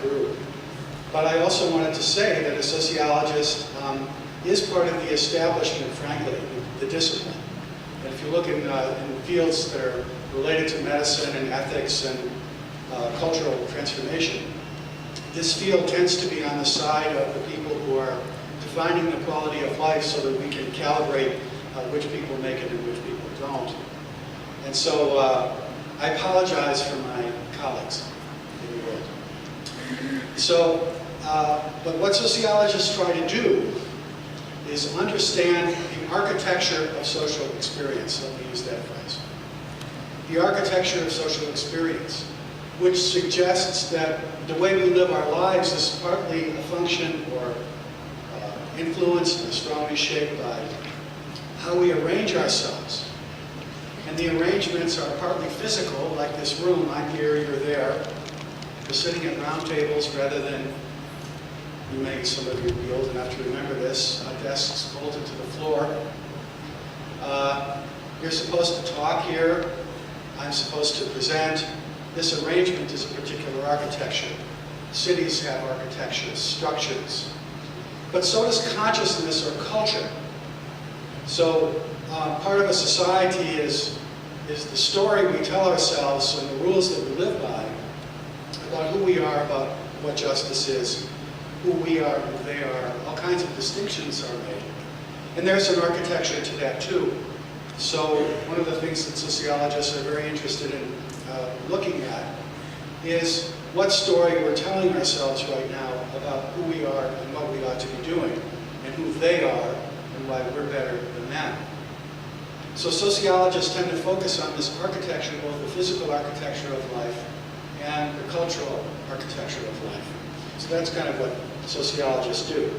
group. But I also wanted to say that a sociologist is part of the establishment, frankly, the discipline. And if you look in fields that are related to medicine and ethics and cultural transformation, this field tends to be on the side of the people who are defining the quality of life so that we can calibrate which people make it and which people don't. And so I apologize for my colleagues in the world. So, but what sociologists try to do is understand the architecture of social experience. Let me use that phrase. The architecture of social experience, which suggests that the way we live our lives is partly a function or influenced and strongly shaped by how we arrange ourselves. And the arrangements are partly physical, like this room. I'm here, you're there. We're sitting at round tables rather than, some of you will be old enough to remember this, desks bolted to the floor. You're supposed to talk here. I'm supposed to present. This arrangement is a particular architecture. Cities have architectures, structures. But so does consciousness or culture. So part of a society is the story we tell ourselves and the rules that we live by about who we are, about what justice is, who we are, who they are. All kinds of distinctions are made. And there's an architecture to that too. So one of the things that sociologists are very interested in looking at is what story we're telling ourselves right now about who we are and what we ought to be doing, and who they are and why we're better than them. So sociologists tend to focus on this architecture, both the physical architecture of life and the cultural architecture of life. So that's kind of what sociologists do.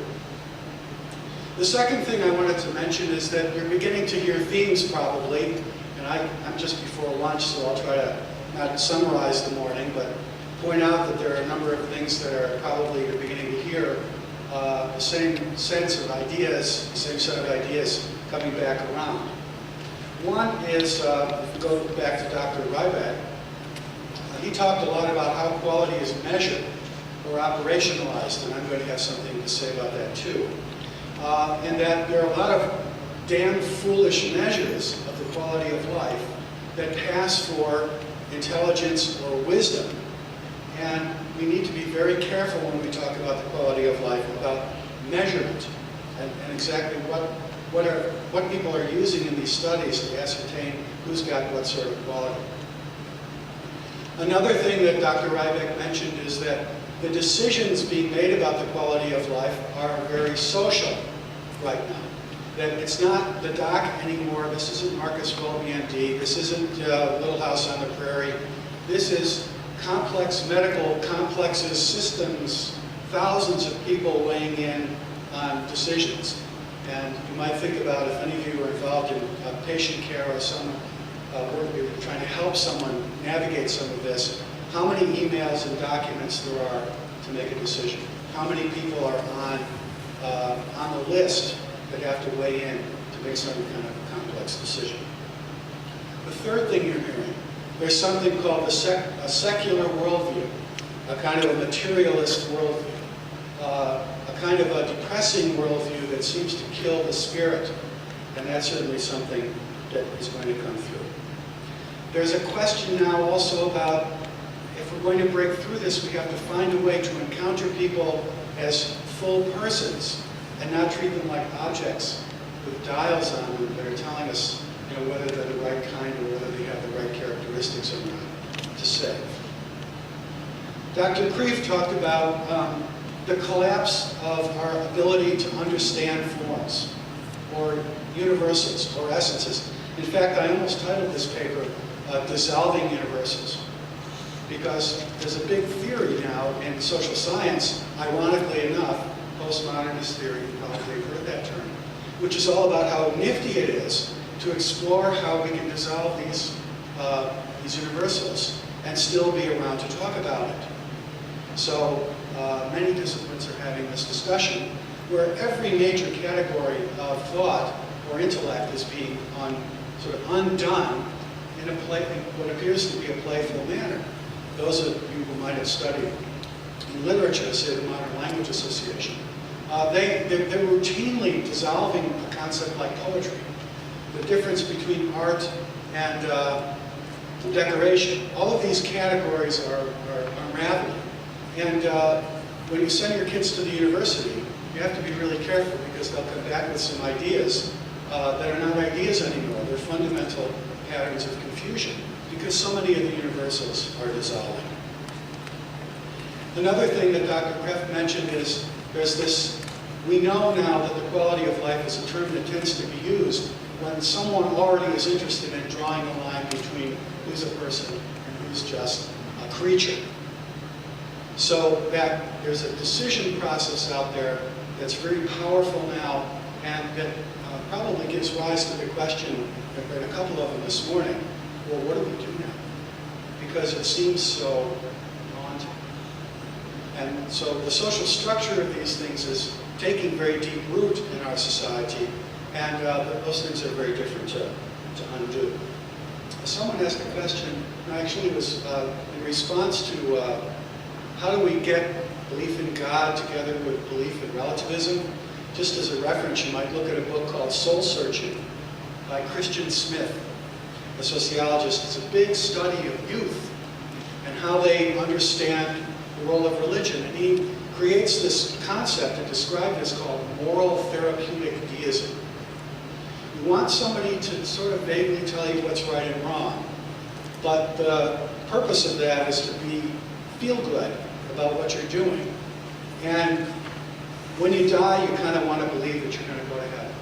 The second thing I wanted to mention is that you're beginning to hear themes probably, and I'm just before lunch, so I'll try to not summarize the morning, but point out that there are a number of things that are probably you're beginning to hear the same sense of ideas, the same set of ideas coming back around. One is, if we go back to Dr. Ryback, he talked a lot about how quality is measured or operationalized, and I'm going to have something to say about that too. And that there are a lot of damn foolish measures of the quality of life that pass for intelligence or wisdom. And we need to be very careful when we talk about the quality of life, about measurement, and exactly what people are using in these studies to ascertain who's got what sort of quality. Another thing that Dr. Ryback mentioned is that the decisions being made about the quality of life are very social right now. That it's not the doc anymore, this isn't Marcus Welby, MD, this isn't Little House on the Prairie. This is complex medical complexes, systems, thousands of people weighing in on decisions. And you might think about if any of you are involved in patient care or some work you're trying to help someone navigate some of this, how many emails and documents there are to make a decision. How many people are on the list that have to weigh in to make some kind of complex decision. The third thing you're hearing, there's something called a secular worldview, a kind of a materialist worldview, a kind of a depressing worldview that seems to kill the spirit, and that's certainly something that is going to come through. There's a question now also about if we're going to break through this, we have to find a way to encounter people as full persons and not treat them like objects with dials on them that are telling us whether they're the right kind or whether they have the right characteristics or not to say. Dr. Kreeft talked about the collapse of our ability to understand forms or universals or essences. In fact, I almost titled this paper Dissolving Universals, because there's a big theory now in social science, ironically enough, postmodernist theory, you probably have heard that term, which is all about how nifty it is to explore how we can dissolve these universals and still be around to talk about it. So many disciplines are having this discussion where every major category of thought or intellect is being sort of undone in what appears to be a playful manner. Those of you who might have studied in literature, say the Modern Language Association, they're routinely dissolving a concept like poetry. The difference between art and decoration. All of these categories are unraveling. And when you send your kids to the university, you have to be really careful because they'll come back with some ideas that are not ideas anymore. They're fundamental patterns of confusion because so many of the universals are dissolving. Another thing that Dr. Kreft mentioned is there's this, we know now that the quality of life is a term that tends to be used when someone already is interested in drawing a line between who's a person and who's just a creature. So that there's a decision process out there that's very powerful now and that probably gives rise to the question, I've read a couple of them this morning, well, what do we do now? Because it seems so daunting. And so the social structure of these things is taking very deep root in our society, and those things are very different to undo. Someone asked a question, and actually it was in response to how do we get belief in God together with belief in relativism? Just as a reference, you might look at a book called Soul Searching by Christian Smith, a sociologist. It's a big study of youth and how they understand the role of religion. And he creates this concept to describe this called moral therapeutic deism. You want somebody to sort of vaguely tell you what's right and wrong, but the purpose of that is to feel good about what you're doing. And when you die, you kind of want to believe that you're going to go to heaven.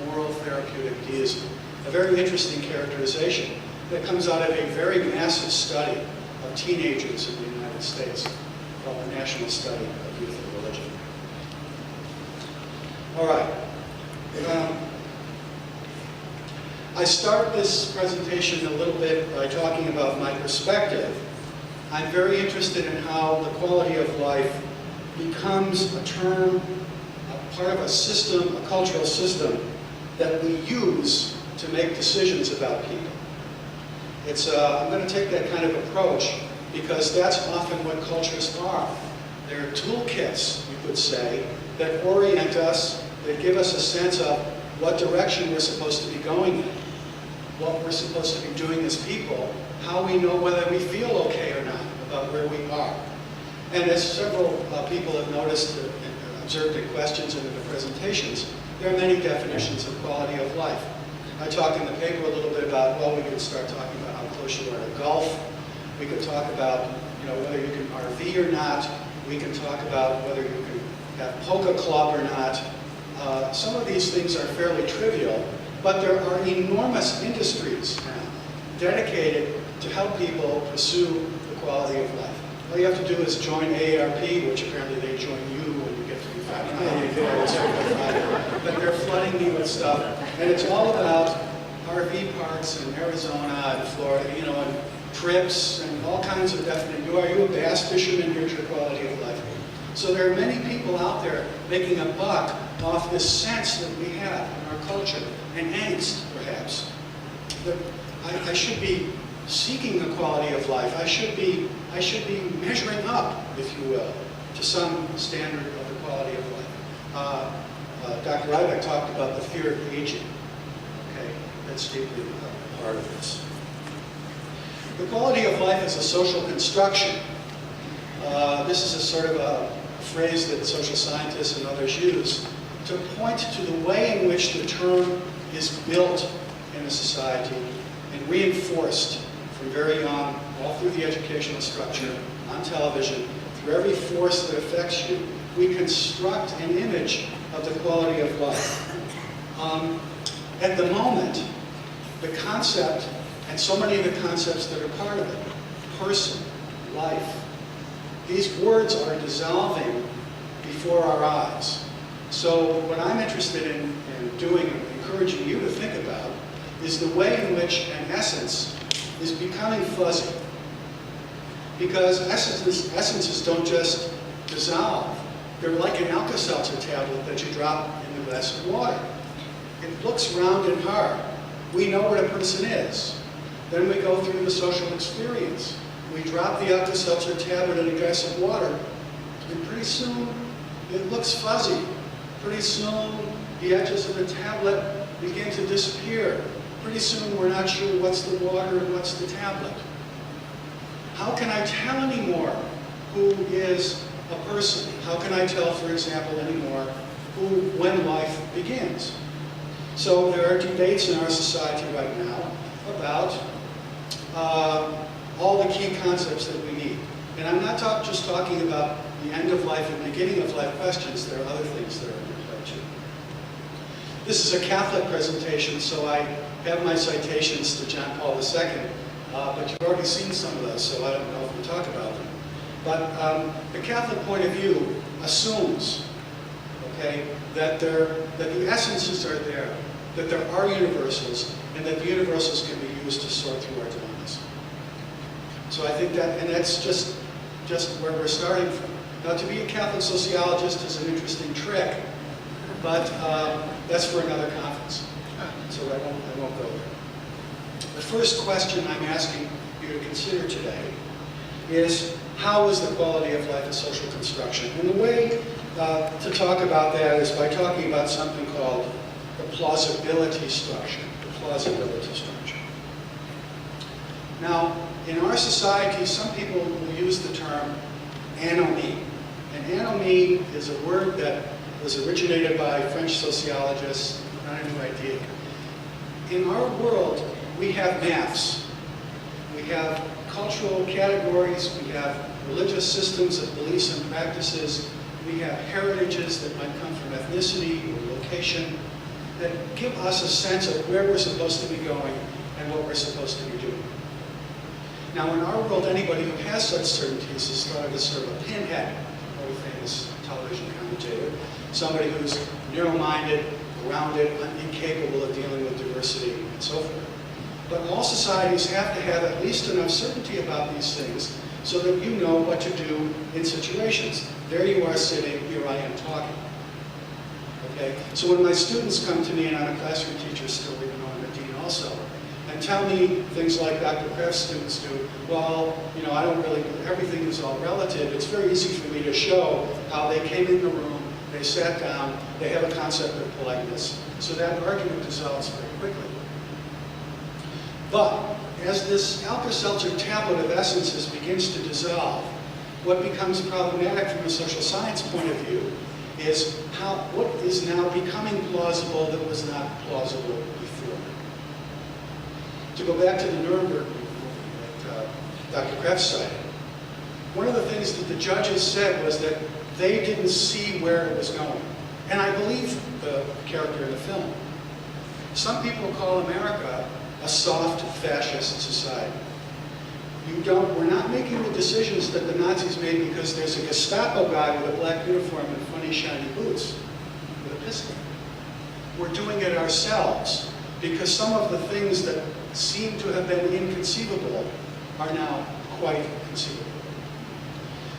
Moral therapeutic deism. A very interesting characterization that comes out of a very massive study of teenagers in the United States called the National Study of Youth and Religion. All right. I start this presentation a little bit by talking about my perspective. I'm very interested in how the quality of life becomes a term, a part of a system, a cultural system that we use to make decisions about people. I'm going to take that kind of approach because that's often what cultures are. They're toolkits, you could say, that orient us, that give us a sense of what direction we're supposed to be going in, what we're supposed to be doing as people, how we know whether we feel okay or not about where we are. And as several people have noticed and observed in questions and in the presentations, there are many definitions of quality of life. I talked in the paper a little bit about, well, we could start talking about how close you are to golf. We could talk about, whether you can RV or not. We can talk about whether you can have polka club or not. Some of these things are fairly trivial, but there are enormous industries now dedicated to help people pursue the quality of life. All you have to do is join AARP, which apparently they join you when you get to be 5. But they're flooding me with stuff, and it's all about RV parks in Arizona and Florida, and trips and all kinds of definite. Are you a bass fisherman? Here's your quality of life. So there are many people out there making a buck off this sense that we have in our culture, and angst, perhaps, that I should be seeking the quality of life. I should be measuring up, if you will, to some standard of the quality of life. Dr. Rybeck talked about the fear of aging. Okay, that's deeply part of this. The quality of life is a social construction. This is a sort of a phrase that social scientists and others use to point to the way in which the term is built in a society and reinforced from very young, all through the educational structure, on television, through every force that affects you. We construct an image of the quality of life. At the moment, the concept, and so many of the concepts that are part of it, person, life, these words are dissolving before our eyes. So what I'm interested in doing and encouraging you to think about is the way in which an essence is becoming fuzzy. Because essences don't just dissolve. They're like an Alka-Seltzer tablet that you drop in a glass of water. It looks round and hard. We know what a person is. Then we go through the social experience. we drop the Alka-Seltzer tablet in a glass of water, and pretty soon it looks fuzzy. Pretty soon the edges of the tablet begin to disappear. Pretty soon we're not sure what's the water and what's the tablet. How can I tell anymore who is a person? How can I tell, for example, anymore when life begins? So there are debates in our society right now about all the key concepts that we need. And I'm not just talking about the end of life and beginning of life questions. There are other things that are in play too. This is a Catholic presentation, so I have my citations to John Paul II, but you've already seen some of those, so I don't know if we'll talk about them. But the Catholic point of view assumes, okay, that the essences are there, that there are universals, and that the universals can be used to sort through our dilemmas. So I think that, and that's just where we're starting from. Now, to be a Catholic sociologist is an interesting trick, but that's for another conference, so I won't go there. The first question I'm asking you to consider today is, how is the quality of life a social construction? And the way to talk about that is by talking about something called the plausibility structure. The plausibility structure. Now, in our society, some people will use the term anomie. And anomie is a word that was originated by French sociologists, not a new idea. In our world, we have maths. We have cultural categories, we have religious systems of beliefs and practices, we have heritages that might come from ethnicity or location that give us a sense of where we're supposed to be going and what we're supposed to be doing. Now, in our world, anybody who has such certainties is thought of as sort of a pinhead, very famous television commentator, somebody who's narrow-minded, grounded, incapable of dealing with diversity, and so forth. But all societies have to have at least enough certainty about these things so that you know what to do in situations. There you are sitting, here I am talking. Okay? So when my students come to me, and I'm a classroom teacher still, even though I'm a dean also, and tell me things like Dr. Kreff's students do, well, you know, I don't really, everything is all relative. It's very easy for me to show how they came in the room, they sat down, they have a concept of politeness. So that argument dissolves very quickly. But as this Alka-Seltzer tablet of essences begins to dissolve, what becomes problematic from a social science point of view is what is now becoming plausible that was not plausible before. To go back to the Nuremberg movie that Dr. Kreff cited, one of the things that the judges said was that they didn't see where it was going. And I believe the character in the film. Some people call America a soft fascist society. We're not making the decisions that the Nazis made because there's a Gestapo guy with a black uniform and funny shiny boots with a pistol. We're doing it ourselves because some of the things that seem to have been inconceivable are now quite conceivable.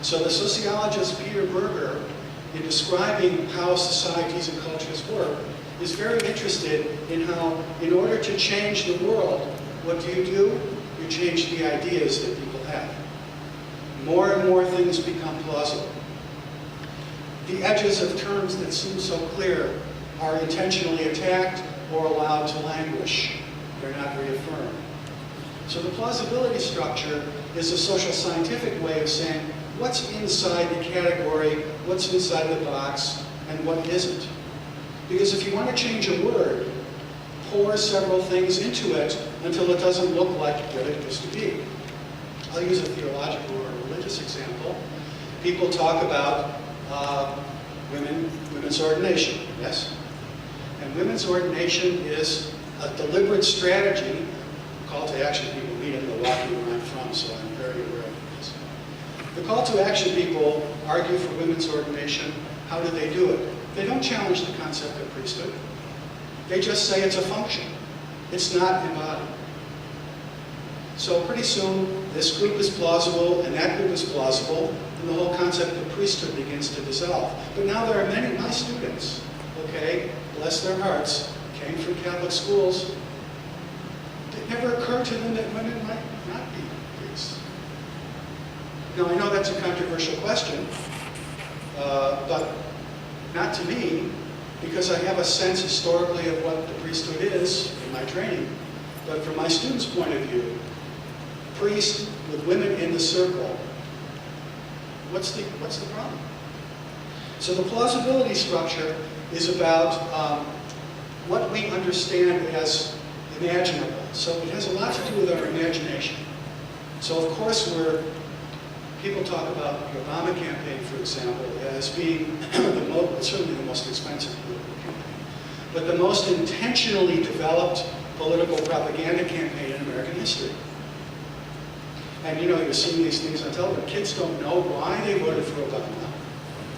So the sociologist Peter Berger, in describing how societies and cultures work, is very interested in how, in order to change the world, what do? You change the ideas that people have. More and more things become plausible. The edges of terms that seem so clear are intentionally attacked or allowed to languish. They're not reaffirmed. So the plausibility structure is a social scientific way of saying what's inside the category, what's inside the box, and what isn't. Because if you want to change a word, pour several things into it until it doesn't look like what it used to be. I'll use a theological or a religious example. People talk about women's ordination, yes? And women's ordination is a deliberate strategy. Call to action people meet in Milwaukee, where I'm from, so I'm very aware of this. The call to action people argue for women's ordination. How do they do it? They don't challenge the concept of priesthood. They just say it's a function. It's not embodied. So pretty soon, this group is plausible, and that group is plausible, and the whole concept of priesthood begins to dissolve. But now there are many of my students, okay, bless their hearts, came from Catholic schools. It never occurred to them that women might not be priests. Now, I know that's a controversial question, but not to me, because I have a sense historically of what the priesthood is in my training. But from my students' point of view, priest with women in the circle, what's the problem? So the plausibility structure is about what we understand as imaginable. So it has a lot to do with our imagination. So of course people talk about the Obama campaign, for example, as being certainly the most expensive political campaign, but the most intentionally developed political propaganda campaign in American history. And you know, you're seeing these things on television. Kids don't know why they voted for Obama.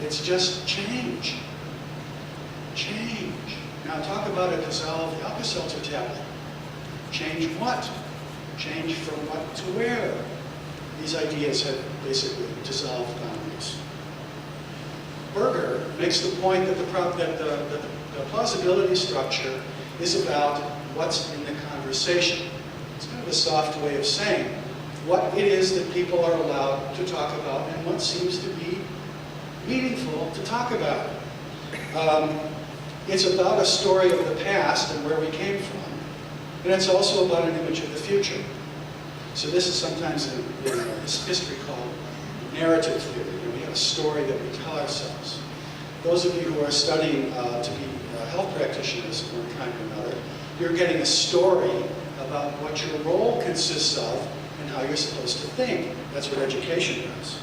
It's just change. Change. Now talk about a dissolved Alka-Seltzer tablet. Change what? Change from what to where? These ideas have basically dissolved boundaries. Berger makes the point that the plausibility structure is about what's in the conversation. It's kind of a soft way of saying what it is that people are allowed to talk about and what seems to be meaningful to talk about. It's about a story of the past and where we came from, and it's also about an image of the future. So this is sometimes in history called narrative theory. We have a story that we tell ourselves. Those of you who are studying to be health practitioners of one kind or another, you're getting a story about what your role consists of and how you're supposed to think. That's what education does.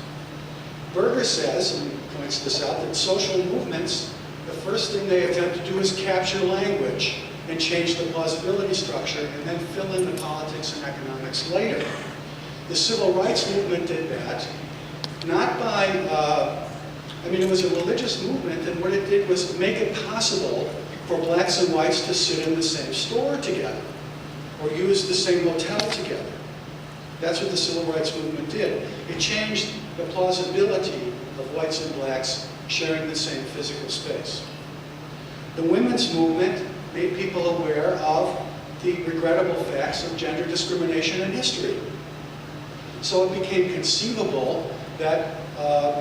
Berger says, and he points this out, that social movements, the first thing they attempt to do is capture language and change the plausibility structure and then fill in the politics and economics later. The civil rights movement did that, not by, it was a religious movement, and what it did was make it possible for blacks and whites to sit in the same store together or use the same motel together. That's what the civil rights movement did. It changed the plausibility of whites and blacks sharing the same physical space. The women's movement made people aware of the regrettable facts of gender discrimination in history. So it became conceivable that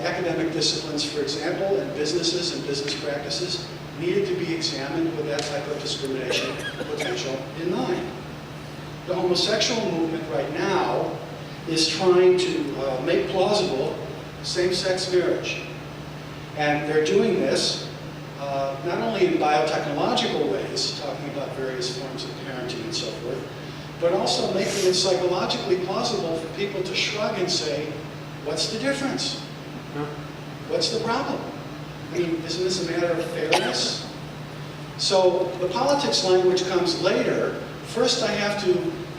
academic disciplines, for example, and businesses and business practices needed to be examined with that type of discrimination potential in mind. The homosexual movement right now is trying to make plausible same-sex marriage. And they're doing this not only in biotechnological ways, talking about various forms of parenting and so forth, but also making it psychologically plausible for people to shrug and say, what's the difference? What's the problem? I mean, isn't this a matter of fairness? So the politics language comes later. First I have to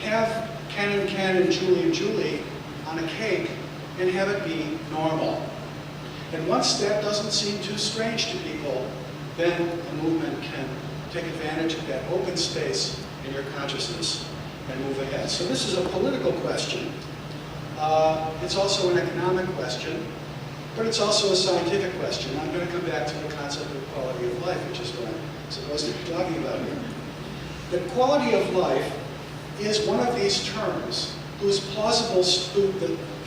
have Ken and Julie on a cake and have it be normal. And once that doesn't seem too strange to people, then a movement can take advantage of that open space in your consciousness and move ahead. So this is a political question. It's also an economic question, but it's also a scientific question. I'm going to come back to the concept of quality of life, which is what I'm supposed to be talking about here. The quality of life is one of these terms whose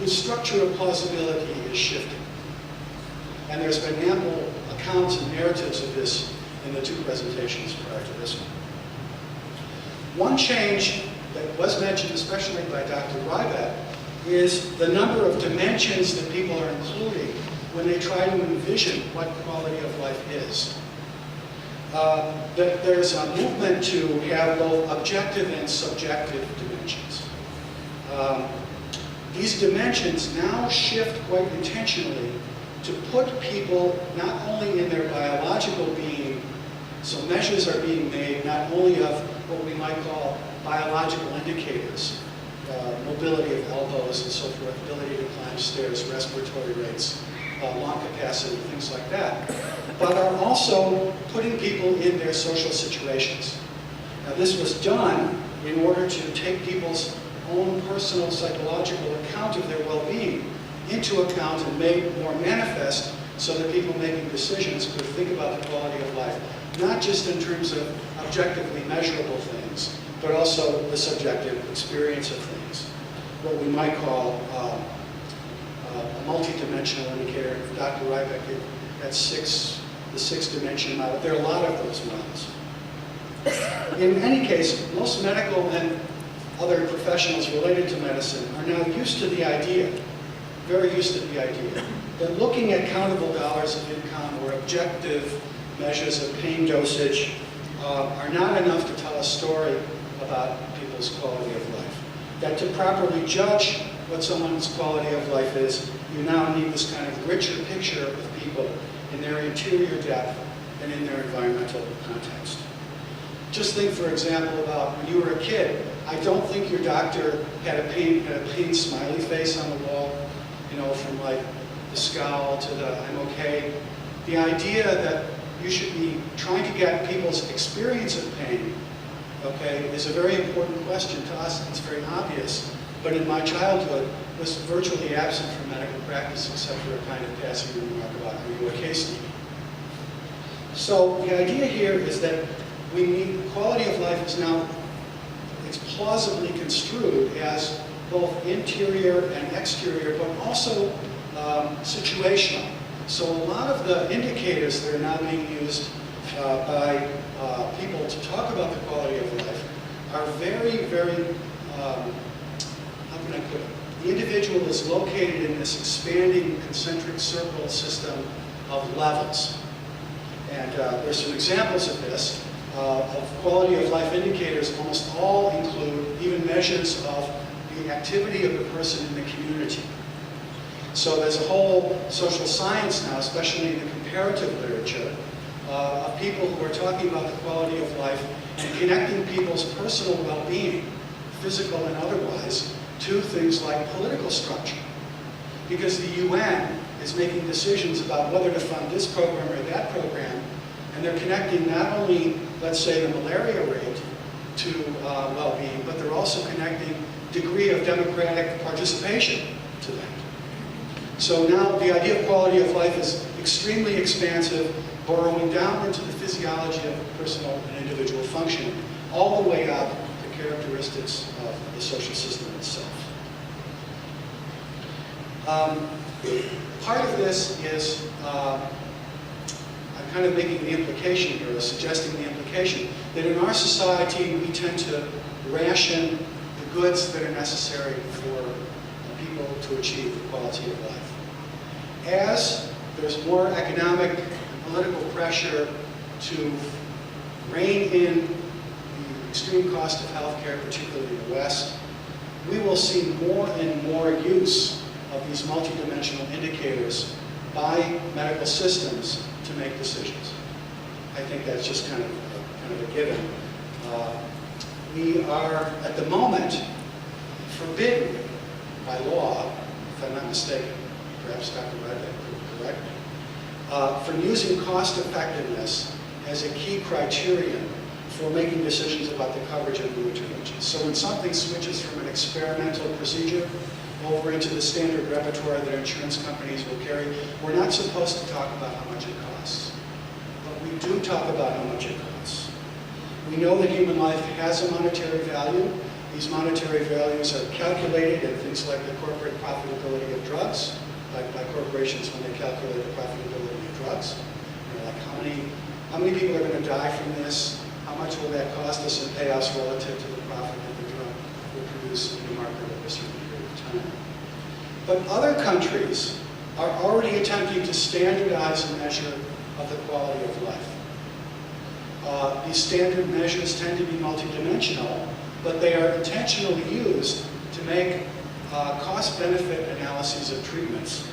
structure of plausibility is shifting. And there's been ample accounts and narratives of this in the two presentations prior to this one. One change that was mentioned, especially by Dr. Rybak, is the number of dimensions that people are including when they try to envision what quality of life is. There's a movement to have both objective and subjective dimensions. These dimensions now shift quite intentionally to put people not only in their biological being, so measures are being made not only of what we might call biological indicators, mobility of elbows and so forth, ability to climb stairs, respiratory rates, lung capacity, things like that, but are also putting people in their social situations. Now this was done in order to take people's own personal psychological account of their well-being into account and made more manifest so that people making decisions could think about the quality of life, not just in terms of objectively measurable things, but also the subjective experience of things, what we might call a multi-dimensional indicator. Dr. Rybeck did the six-dimension model. There are a lot of those models. In any case, most medical and other professionals related to medicine are now used to the idea, very used to the idea, that looking at countable dollars of income or objective measures of pain dosage are not enough to tell a story about people's quality of life. That to properly judge what someone's quality of life is, you now need this kind of richer picture of people in their interior depth and in their environmental context. Just think, for example, about when you were a kid. I don't think your doctor had a pain smiley face on the wall, you know, from like the scowl to the I'm okay. The idea that you should be trying to get people's experience of pain, okay, is a very important question to us. It's very obvious, but in my childhood was virtually absent from medical practice except for a kind of passing remark about, are you okay, Steve? So the idea here is that we need, quality of life is now, it's plausibly construed as both interior and exterior, but also situational. So a lot of the indicators that are now being used by people to talk about the quality of life are very, very, how can I put it? The individual is located in this expanding concentric circle system of levels. And there's some examples of this. Of quality of life indicators, almost all include even measures of the activity of the person in the community. So there's a whole social science now, especially in the comparative literature, of people who are talking about the quality of life and connecting people's personal well-being, physical and otherwise, to things like political structure. Because the UN is making decisions about whether to fund this program or that program, and they're connecting not only, let's say, the malaria rate to well-being, but they're also connecting degree of democratic participation to that. So now the idea of quality of life is extremely expansive, burrowing down into the physiology of personal and individual functioning, all the way up to characteristics of the social system itself. Part of this is I'm kind of making the implication here, or suggesting the implication, that in our society we tend to ration the goods that are necessary for people to achieve the quality of life. As there's more economic and political pressure to rein in the extreme cost of healthcare, particularly in the West, we will see more and more use of these multidimensional indicators by medical systems to make decisions. I think that's just kind of a given. We are, at the moment, forbidden by law, if I'm not mistaken, perhaps Dr. Rybeck could correct me, from using cost effectiveness as a key criterion for making decisions about the coverage of new interventions. So when something switches from an experimental procedure over into the standard repertoire that insurance companies will carry, we're not supposed to talk about how much it costs. But we do talk about how much it costs. We know that human life has a monetary value. These monetary values are calculated in things like the corporate profitability of drugs, by corporations when they calculate the profitability of drugs. You know, like how many people are going to die from this? How much will that cost us and pay us relative to the profit that the drug will produce in the market over a certain period of time? But other countries are already attempting to standardize a measure of the quality of life. These standard measures tend to be multidimensional, but they are intentionally used to make cost-benefit analyses of treatments.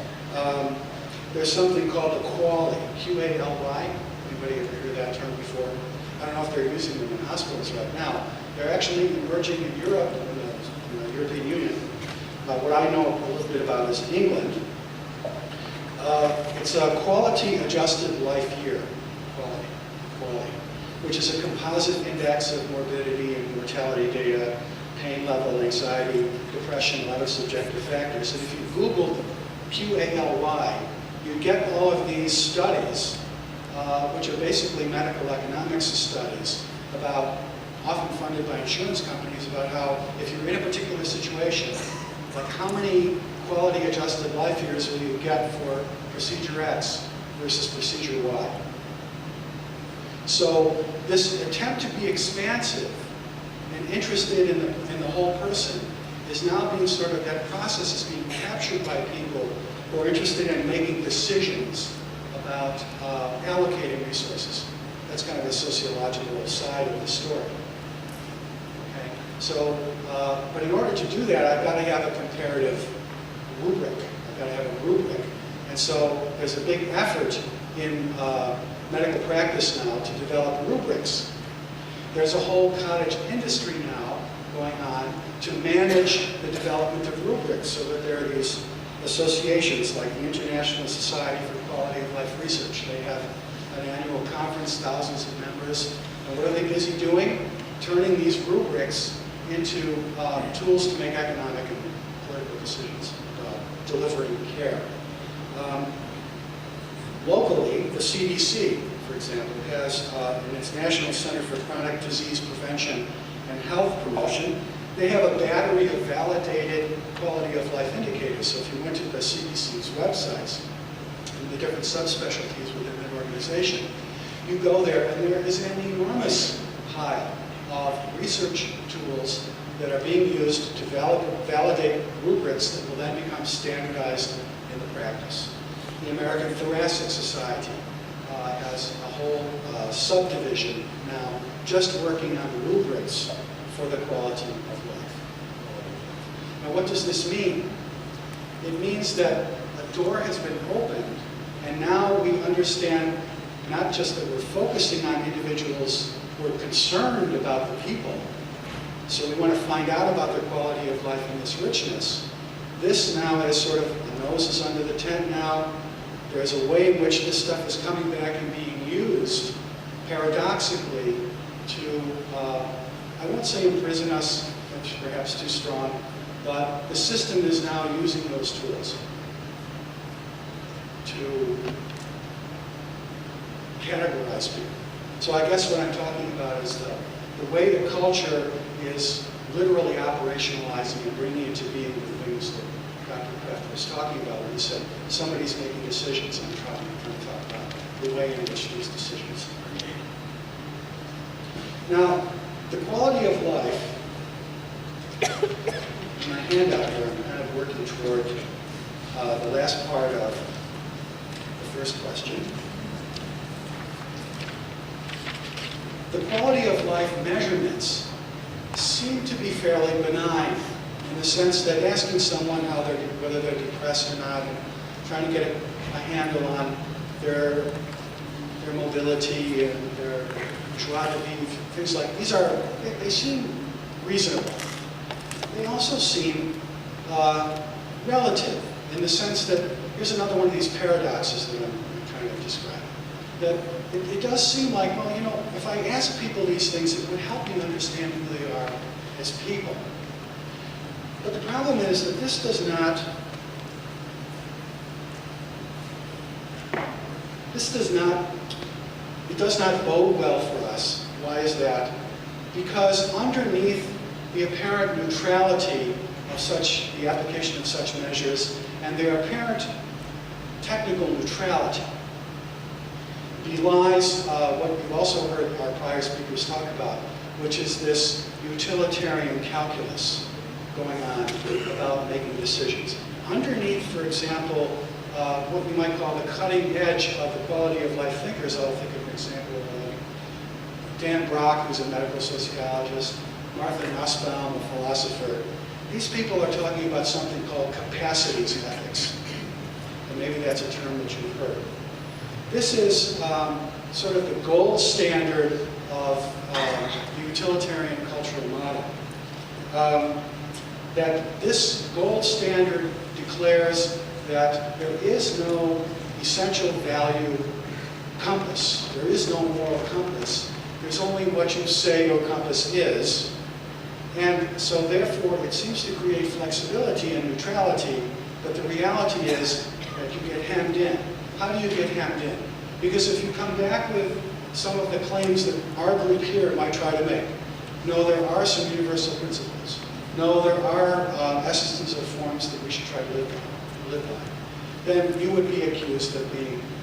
There's something called a QALY, Q-A-L-Y. Anybody ever heard that term before? I don't know if they're using them in hospitals right now. They're actually emerging in Europe, in the European Union. What I know a little bit about is England. It's a quality-adjusted life year, quality, which is a composite index of morbidity and mortality data, pain level, anxiety, depression, a lot of subjective factors. And if you Google QALY, you get all of these studies, which are basically medical economics studies, about, often funded by insurance companies, about how if you're in a particular situation, like how many quality adjusted life years will you get for procedure X versus procedure Y. So this attempt to be expansive and interested in the whole person is now being sort of, that process is being captured by people who are interested in making decisions about allocating resources. That's kind of the sociological side of the story. Okay? So, but in order to do that, I've got to have a comparative rubric. I've got to have a rubric. And so there's a big effort in medical practice now to develop rubrics. There's a whole cottage industry now going on to manage the development of rubrics, so that there are these associations like the International Society for Quality of Life Research. They have an annual conference, thousands of members. And what are they busy doing? Turning these rubrics into tools to make economic and political decisions about delivering care. Locally, the CDC, for example, has in its National Center for Chronic Disease Prevention and Health Promotion, they have a battery of validated quality of life indicators. So if you went to the CDC's websites and the different subspecialties within that organization, you go there and there is an enormous pile of research tools that are being used to validate rubrics that will then become standardized in the practice. The American Thoracic Society has a whole subdivision now just working on rubrics for the quality of life. Now, what does this mean? It means that a door has been opened, and now we understand not just that we're focusing on individuals who are concerned about the people, so we want to find out about their quality of life and this richness. This now is sort of, the nose is under the tent now. There's a way in which this stuff is coming back and being used, paradoxically, to, I won't say imprison us, that's perhaps too strong, but the system is now using those tools to categorize people. So I guess what I'm talking about is the way the culture is literally operationalizing and bringing into being the things that Dr. Kraft was talking about when he said somebody's making decisions, and I'm trying to talk about the way in which these decisions are made. Now, the quality of life, in my handout here, I'm kind of working toward the last part of the first question. The quality of life measurements seem to be fairly benign, in the sense that asking someone whether they're depressed or not, and trying to get a handle on their mobility and their joie de vivre, things like these they seem reasonable. They also seem relative, in the sense that, here's another one of these paradoxes that I'm trying to describe. That it does seem like, well, you know, if I ask people these things, it would help me understand who they are as people. But the problem is that this does not bode well for us. Why is that? Because underneath the apparent neutrality of the application of such measures, and their apparent technical neutrality, belies what we've also heard our prior speakers talk about, which is this utilitarian calculus going on about making decisions. Underneath, for example, what we might call the cutting edge of the quality of life thinkers, I'll think of an example of Dan Brock, who's a medical sociologist, Martha Nussbaum, a philosopher. These people are talking about something called capacities ethics. And maybe that's a term that you've heard. This is sort of the gold standard of the utilitarian cultural model. That this gold standard declares that there is no essential value compass. There is no moral compass. There's only what you say your compass is. And so therefore, it seems to create flexibility and neutrality, but the reality is that you get hemmed in. How do you get hemmed in? Because if you come back with some of the claims that our group here might try to make, no, there are some universal principles. no, there are essences or forms that we should try to live by, then you would be accused of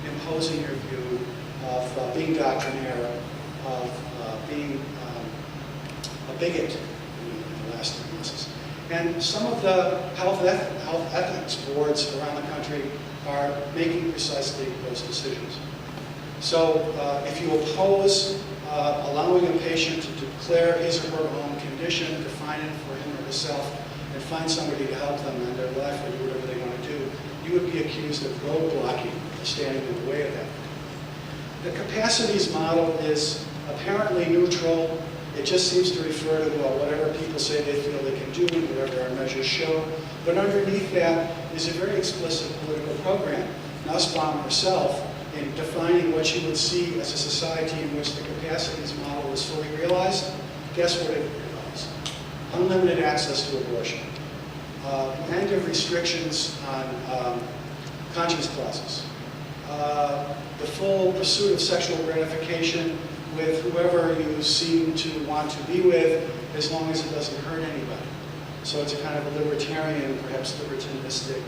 imposing your view, of being doctrinaire, of being a bigot in the last analysis. And some of the health ethics boards around the country are making precisely those decisions. So if you oppose allowing a patient to declare his or her own condition, define it for him or herself, and find somebody to help them in their life or do whatever they want to do, you would be accused of roadblocking, standing in the way of that. The capacities model is apparently neutral. It just seems to refer to, well, whatever people say they feel they can do, whatever our measures show. But underneath that is a very explicit political program. Nussbaum herself, in defining what she would see as a society in which the capacities model is fully realized, guess what it involves? Unlimited access to abortion. End of restrictions on conscience clauses. The full pursuit of sexual gratification with whoever you seem to want to be with, as long as it doesn't hurt anybody. So it's a kind of a libertarian, perhaps libertinistic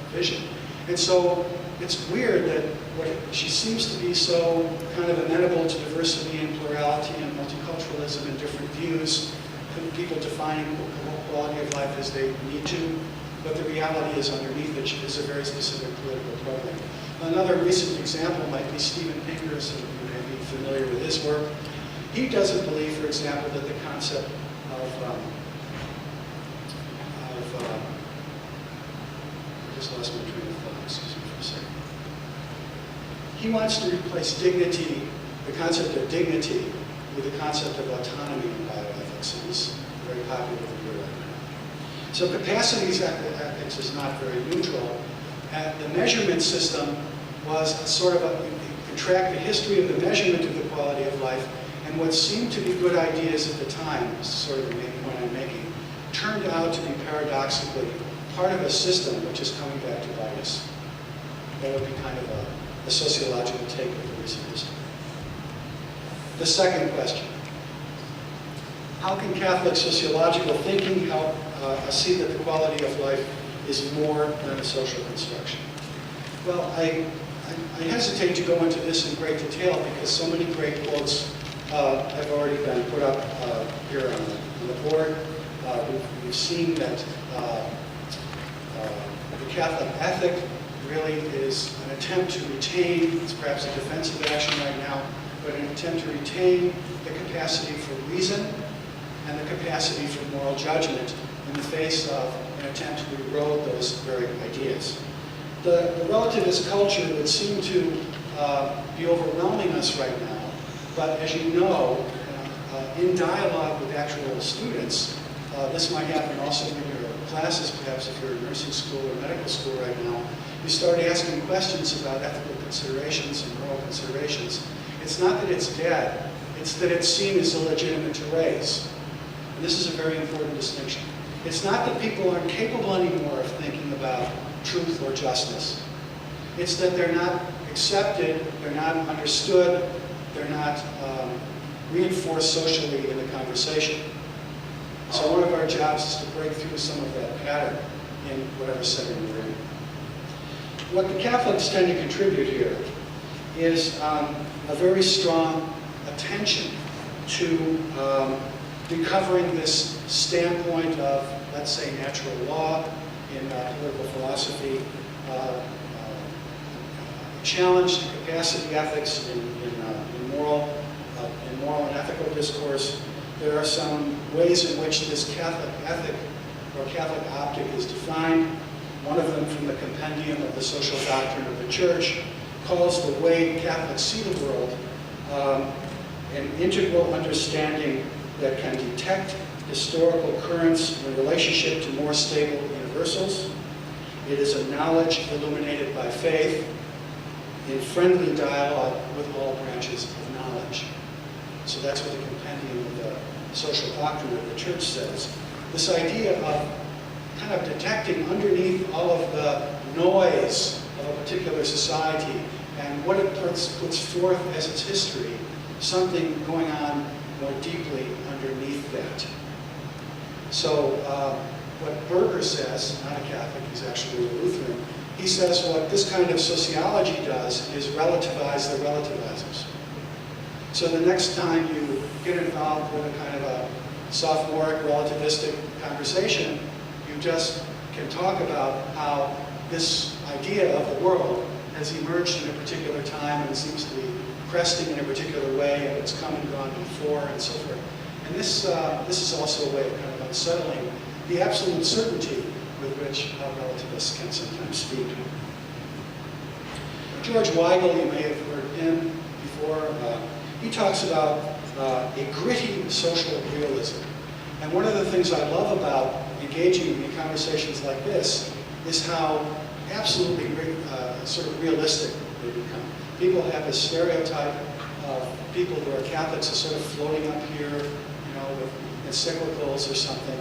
vision. And so it's weird that she seems to be so kind of amenable to diversity and plurality and multiculturalism and different views, people defining quality of life as they need to, but the reality is underneath it is a very specific political program. Another recent example might be Steven Pinker's, and you may be familiar with his work. He doesn't believe, for example, that the concept of I just lost my train of thought, excuse me for a second. He wants to replace dignity, the concept of dignity, with the concept of autonomy in bioethics, and he's very popular here right now. So capacities ethics is not very neutral. The measurement system was sort of you can track the history of the measurement of the quality of life, and what seemed to be good ideas at the time, this is sort of the main point I'm making, turned out to be paradoxically part of a system which is coming back to bite us. That would be kind of a sociological take of the recent history. The second question: how can Catholic sociological thinking help see that the quality of life is more than a social construction? Well, I hesitate to go into this in great detail because so many great quotes have already been put up here on the board. We've seen that the Catholic ethic really is an attempt to retain, it's perhaps a defensive action right now, but an attempt to retain the capacity for reason and the capacity for moral judgment in the face of an attempt to erode those very ideas. The relativist culture would seem to be overwhelming us right now, but as you know, in dialogue with actual students, this might happen also in your classes, perhaps if you're in nursing school or medical school right now, you start asking questions about ethical considerations and moral considerations. It's not that it's dead, it's that it's seen as illegitimate to raise. And this is a very important distinction. It's not that people aren't capable anymore of thinking about truth or justice. It's that they're not accepted, they're not understood, they're not reinforced socially in the conversation. So one of our jobs is to break through some of that pattern in whatever setting we're in. What the Catholics tend to contribute here is a very strong attention to recovering this standpoint of, let's say, natural law in political philosophy, challenge to capacity ethics in moral and ethical discourse. There are some ways in which this Catholic ethic or Catholic optic is defined. One of them from the Compendium of the Social Doctrine of the Church calls the way Catholics see the world an integral understanding that can detect historical currents in relationship to more stable universals. It is a knowledge illuminated by faith in friendly dialogue with all branches of knowledge. So that's what the Compendium of the Social Doctrine of the Church says. This idea of kind of detecting underneath all of the noise of a particular society and what it puts forth as its history, something going on more deeply underneath that. So what Berger says, not a Catholic, he's actually a Lutheran, he says what this kind of sociology does is relativize the relativizers. So the next time you get involved with a kind of a sophomoric relativistic conversation, you just can talk about how this idea of the world has emerged in a particular time and seems to be cresting in a particular way, and it's come and gone before and so forth. And this is also a way of kind of unsettling the absolute certainty with which relativists can sometimes speak. George Weigel, you may have heard him before, he talks about a gritty social realism. And one of the things I love about engaging in conversations like this is how absolutely sort of realistic they become. People have this stereotype of people who are Catholics as sort of floating up here, you know, with encyclicals or something.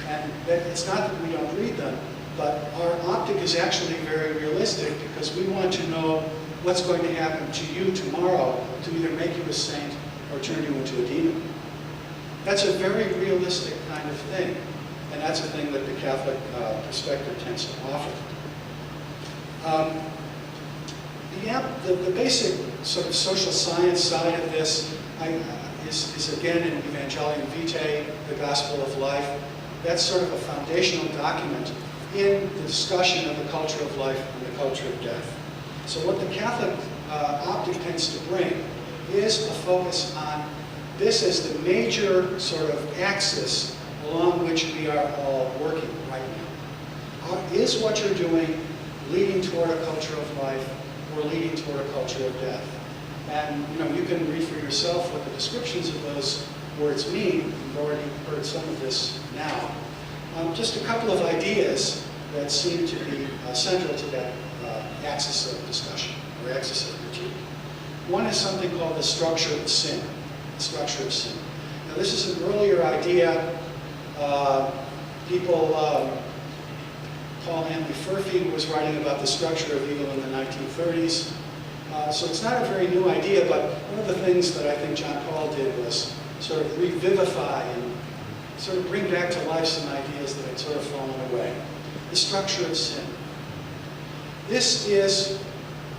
And it's not that we don't read them, but our optic is actually very realistic because we want to know what's going to happen to you tomorrow to either make you a saint or turn you into a demon. That's a very realistic kind of thing, and that's a thing that the Catholic perspective tends to offer. The basic sort of social science side of this is again in Evangelium Vitae, the Gospel of Life. That's sort of a foundational document in the discussion of the culture of life and the culture of death. So what the Catholic optic tends to bring is a focus on this as the major sort of axis along which we are all working right now. Is what you're doing leading toward a culture of life or leading toward a culture of death? And you know, you can read for yourself what the descriptions of those words mean. You've already heard some of this now. Just a couple of ideas that seem to be central to that axis of discussion, or axis of critique. One is something called the structure of sin. The structure of sin. Now this is an earlier idea. Paul Henry Furphy was writing about the structure of evil in the 1930s. So it's not a very new idea, but one of the things that I think John Paul did was sort of revivify and sort of bring back to life some ideas that had sort of fallen away. The structure of sin. This is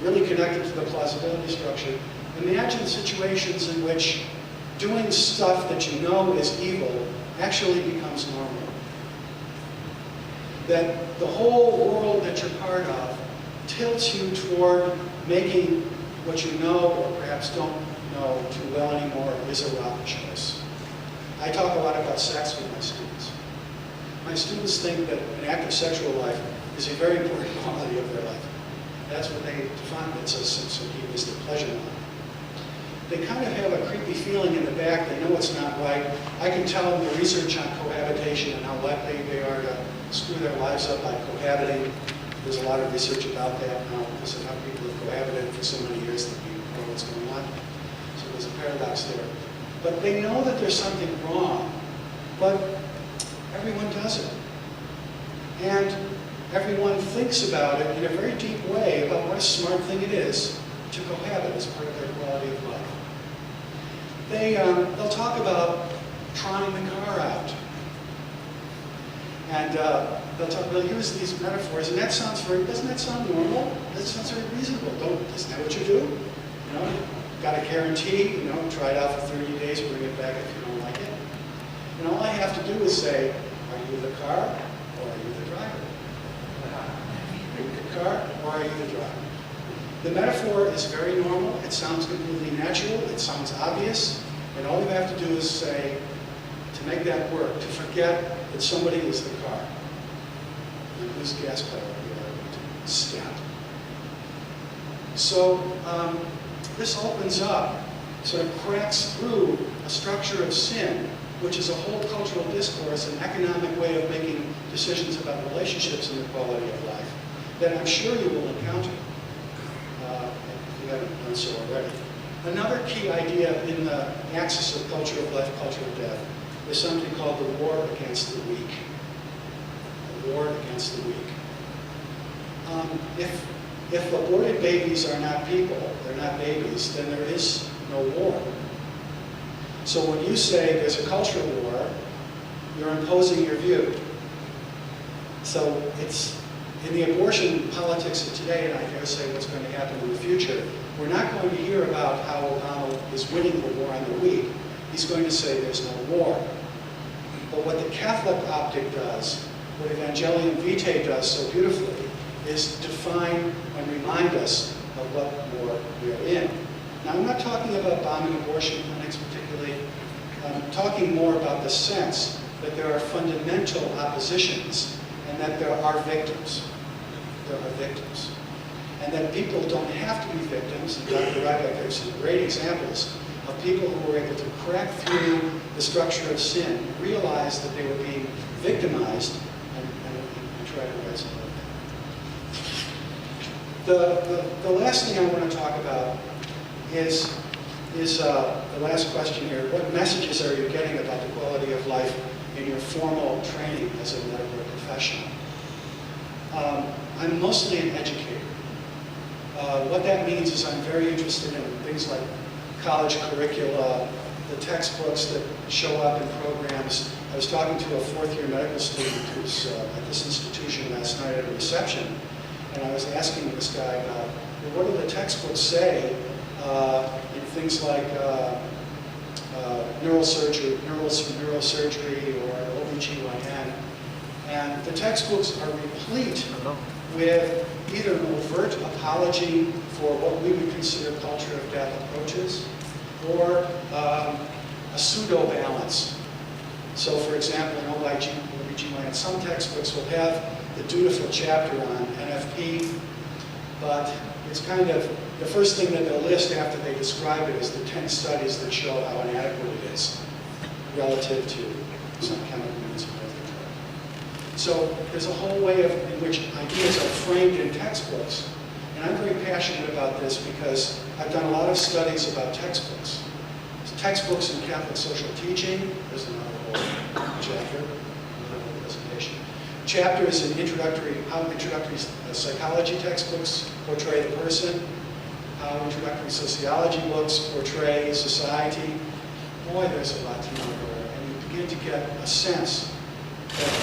really connected to the plausibility structure. Imagine situations in which doing stuff that you know is evil actually becomes normal. That the whole world that you're part of tilts you toward making what you know or perhaps don't know too well anymore is a wrong choice. I talk a lot about sex with my students. My students think that an active sexual life is a very important quality of their life. That's what they define it as some hedonistic pleasure model. They kind of have a creepy feeling in the back. They know it's not right. I can tell them the research on cohabitation and how likely they are to screw their lives up by cohabiting. There's a lot of research about that now because of how people have cohabited for so many years that we know what's going on. So there's a paradox there. But they know that there's something wrong, but everyone does it. And everyone thinks about it in a very deep way about what a smart thing it is to cohabit as part of their quality of life. They'll talk about trying the car out. And they'll use these metaphors, and that sounds doesn't that sound normal? That sounds very reasonable. Isn't that what you do? You know, got a guarantee, you know, try it out for 30 days, bring it back if you don't like it. And all I have to do is say, are you the car or are you the driver? Are you the car or are you the driver? The metaphor is very normal. It sounds completely natural. It sounds obvious. And all you have to do is say, to make that work, to forget that somebody is the car and whose gas pedal you are going to step. So this opens up, sort of cracks through a structure of sin, which is a whole cultural discourse, an economic way of making decisions about relationships and the quality of life that I'm sure you will encounter if you haven't done so already. Another key idea in the axis of culture of life, culture of death, is something called the war against the weak. The war against the weak. If aborted babies are not people, they're not babies, then there is no war. So when you say there's a culture war, you're imposing your view. So it's, in the abortion politics of today, and I dare say what's going to happen in the future, we're not going to hear about how Obama is winning the war on the weak. He's going to say there's no war. But what the Catholic optic does, what Evangelium Vitae does so beautifully, is define and remind us of what war we are in. Now, I'm not talking about bombing abortion clinics particularly. I'm talking more about the sense that there are fundamental oppositions and that there are victims. There are victims. And that people don't have to be victims. And Dr. Ryback gave some great examples of people who were able to crack through the structure of sin, realize that they were being victimized, and try to rise above that. The last thing I want to talk about is the last question here. What messages are you getting about the quality of life in your formal training as a medical professional? I'm mostly an educator. What that means is I'm very interested in things like college curricula, the textbooks that show up in programs. I was talking to a fourth-year medical student who's at this institution last night at a reception, and I was asking this guy about, well, what do the textbooks say in things like neurosurgery or OBGYN? And the textbooks are replete with either an overt apology for what we would consider culture of death approaches, or a pseudo-balance. So, for example, in OBGYN, some textbooks will have the dutiful chapter on NFP, but it's kind of the first thing that they'll list after they describe it is the 10 studies that show how inadequate it is relative to some chemical means of health control. So there's a whole way in which ideas are framed in textbooks. And I'm very passionate about this because I've done a lot of studies about textbooks. Textbooks in Catholic social teaching, there's another whole chapter, another whole presentation. Chapters in how introductory psychology textbooks portray the person, how introductory sociology books portray society. Boy, there's a lot to know there. And you begin to get a sense that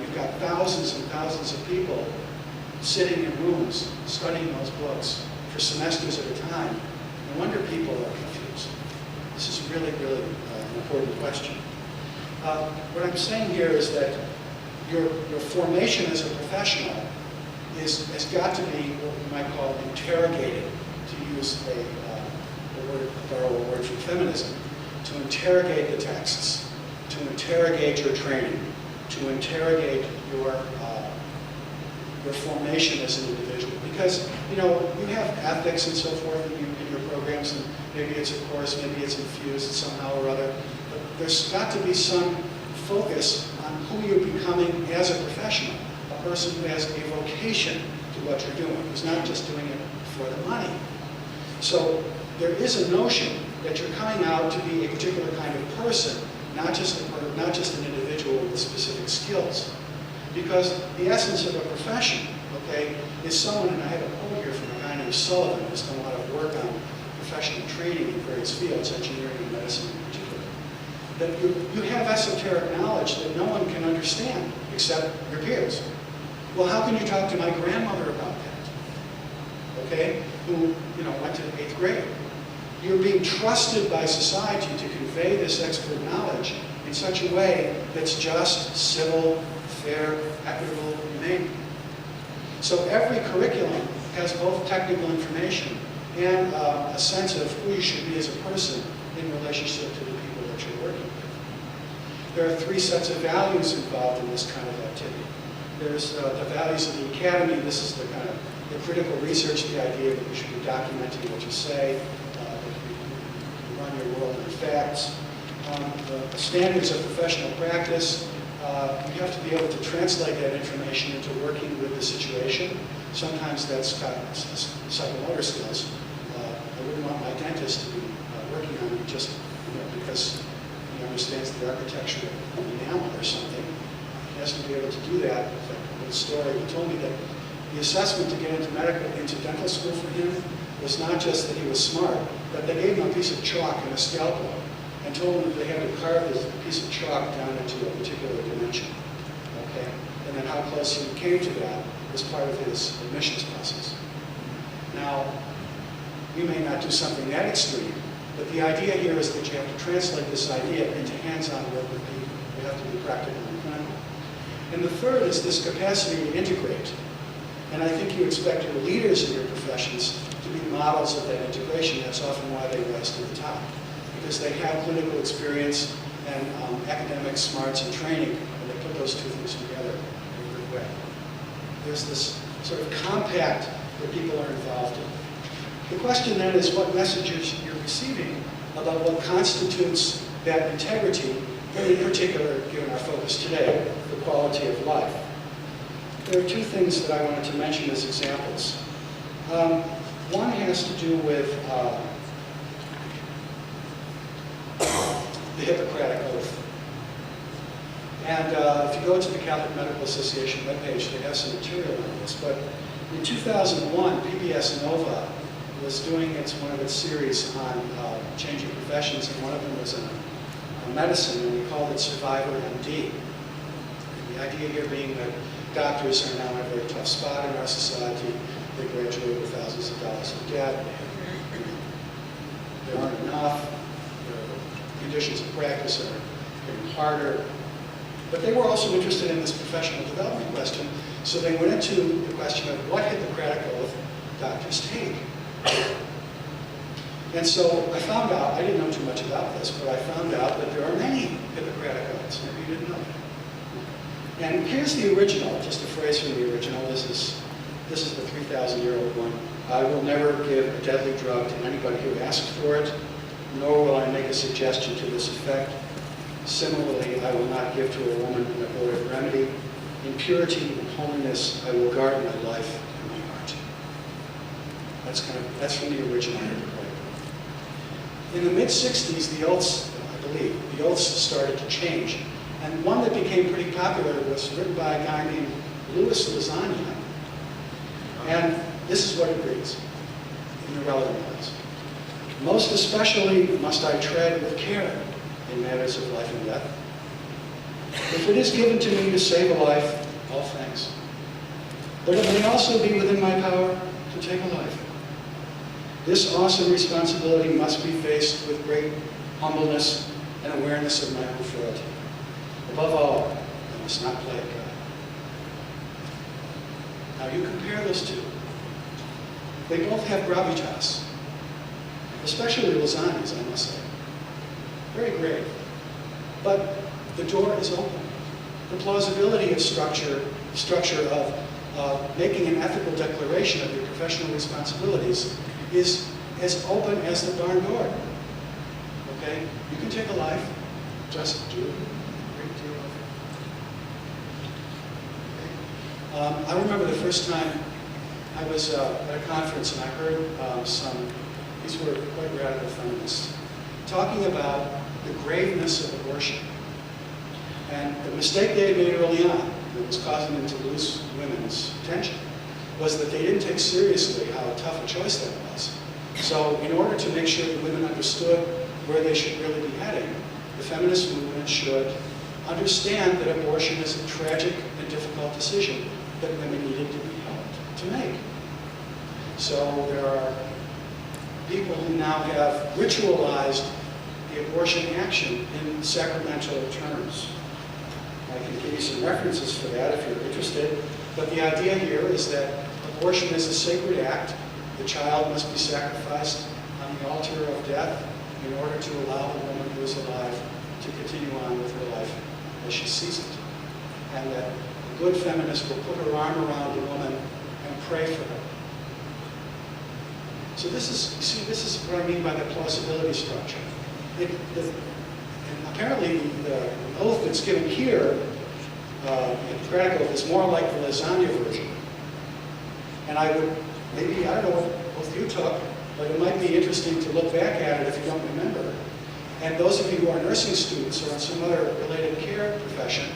you've got thousands and thousands of people sitting in rooms studying those books for semesters at a time. No wonder people are confused. This is really, really an important question. What I'm saying here is that your formation as a professional has got to be what we might call interrogated, to use a borrow a word from feminism, to interrogate the texts, to interrogate your training, to interrogate your formation as an individual. Because, you have ethics and so forth in your programs, and maybe it's a course, maybe it's infused somehow or other, but there's got to be some focus on who you're becoming as a professional, a person who has a vocation to what you're doing, who's not just doing it for the money. So there is a notion that you're coming out to be a particular kind of person, not just an individual with specific skills. Because the essence of a profession, okay, is someone, and I have a quote here from a guy named Sullivan who's done a lot of work on professional training in various fields, engineering and medicine in particular, that you have esoteric knowledge that no one can understand except your peers. Well, how can you talk to my grandmother about that, okay, who, went to the 8th grade? You're being trusted by society to convey this expert knowledge in such a way that's just, civil, fair, equitable, humane. So every curriculum has both technical information and a sense of who you should be as a person in relationship to the people that you're working with. There are 3 sets of values involved in this kind of activity. There's the values of the academy. This is the kind of the critical research, the idea that you should be documenting what you say, that you run your world on facts. The standards of professional practice. You have to be able to translate that information into working with the situation. Sometimes that's got psychomotor skills. I wouldn't want my dentist to be working on it just because he understands the architecture of enamel or something. He has to be able to do that. In fact, a little story, he told me that the assessment to get into dental school for him was not just that he was smart, but they gave him a piece of chalk and a scalpel. And and told them that they had to carve this piece of chalk down into a particular dimension. Okay? And then how close he came to that was part of his admissions process. Now, we may not do something that extreme, but the idea here is that you have to translate this idea into hands-on work with people. You have to be practical and clinical. And the third is this capacity to integrate. And I think you expect your leaders in your professions to be models of that integration. That's often why they rise to the top, because they have clinical experience and academic smarts and training, and they put those two things together in a good way. There's this sort of compact that people are involved in. The question then is what messages you're receiving about what constitutes that integrity, and in particular, given our focus today, the quality of life. There are two things that I wanted to mention as examples. One has to do with the Hippocratic Oath. And if you go to the Catholic Medical Association webpage, they have some material on this. But in 2001, PBS Nova was doing one of its series on changing professions, and one of them was in medicine, and we called it Survivor MD. And the idea here being that doctors are now in a very tough spot in our society. They graduate with thousands of dollars of debt. There aren't enough. The conditions of practice are getting harder. But they were also interested in this professional development question, so they went into the question of what Hippocratic Oath doctors take. And so I found out, I didn't know too much about this, but I found out that there are many Hippocratic Oaths. Maybe you didn't know that. And here's the original, just a phrase from the original. This is the 3,000-year-old one. I will never give a deadly drug to anybody who asks for it, nor will I make a suggestion to this effect. Similarly, I will not give to a woman an abortive remedy. In purity and holiness, I will guard my life and my heart. That's from the original Hippocratic. In the mid-60s, the oaths, I believe, the oaths started to change. And one that became pretty popular was written by a guy named Louis Lasagna. And this is what it reads in the relevant place. Most especially must I tread with care in matters of life and death. If it is given to me to save a life, all thanks. But it may also be within my power to take a life. This awesome responsibility must be faced with great humbleness and awareness of my own frailty. Above all, I must not play at God. Now you compare those two. They both have gravitas, especially Lasagna's, I must say. Very grave. But the door is open. The plausibility of structure of making an ethical declaration of your professional responsibilities is as open as the barn door. Okay? You can take a life, just do it. Great deal of it. Okay? I remember the first time I was at a conference and I heard these were quite radical feminists, talking about the graveness of abortion. And the mistake they had made early on that was causing them to lose women's attention was that they didn't take seriously how tough a choice that was. So in order to make sure that women understood where they should really be heading, the feminist movement should understand that abortion is a tragic and difficult decision that women needed to be helped to make. So there are people who now have ritualized the abortion action in sacramental terms. I can give you some references for that if you're interested. But the idea here is that abortion is a sacred act. The child must be sacrificed on the altar of death in order to allow the woman who is alive to continue on with her life as she sees it. And that a good feminist will put her arm around the woman and pray for her. So this is what I mean by the plausibility structure. And apparently the oath that's given here, the Hippocratic Oath, is more like the Lasagna version. And I would, maybe, I don't know what oath you took, but it might be interesting to look back at it if you don't remember. And those of you who are nursing students or in some other related care profession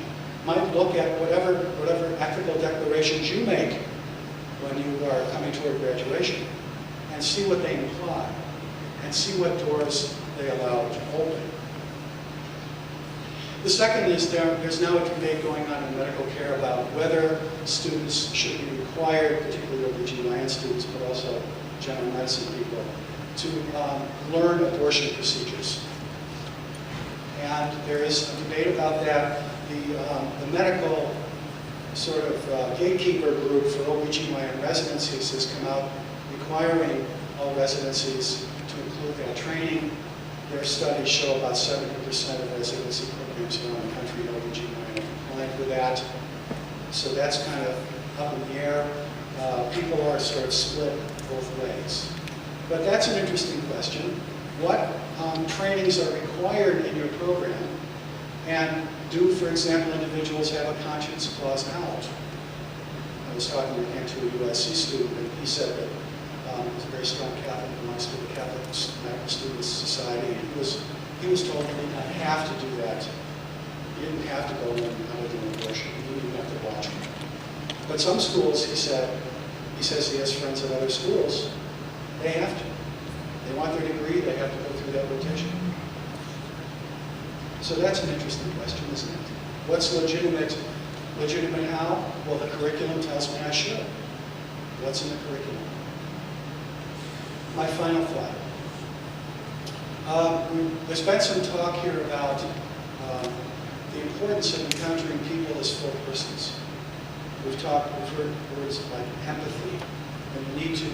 might look at whatever ethical declarations you make when you are coming toward graduation and see what they imply and see what doors they allow to open. The second is there's now a debate going on in medical care about whether students should be required, particularly OB/GYN students, but also general medicine people, to learn abortion procedures. And there is a debate about that. The medical sort of gatekeeper group for OB/GYN residencies has come out requiring all residencies to include that training. Their studies show about 70% of residency programs around the country in OB/GYN are compliant with that. So that's kind of up in the air. People are sort of split both ways. But that's an interesting question. What trainings are required in your program? And do, for example, individuals have a conscience clause knowledge? I was talking again to a USC student, and he said that he's a very strong Catholic, belongs to the Catholic Medical Students Society, and he was told he did not have to do that. He didn't have to go and learn how to do an abortion. He didn't have to watch them. But some schools, he says he has friends at other schools, they have to. They want their degree, they have to go through that rotation. So that's an interesting question, isn't it? What's legitimate? Legitimate how? Well, the curriculum tells me I should. What's in the curriculum? My final thought. There's been some talk here about the importance of encountering people as full persons. We've heard words like empathy, and the need to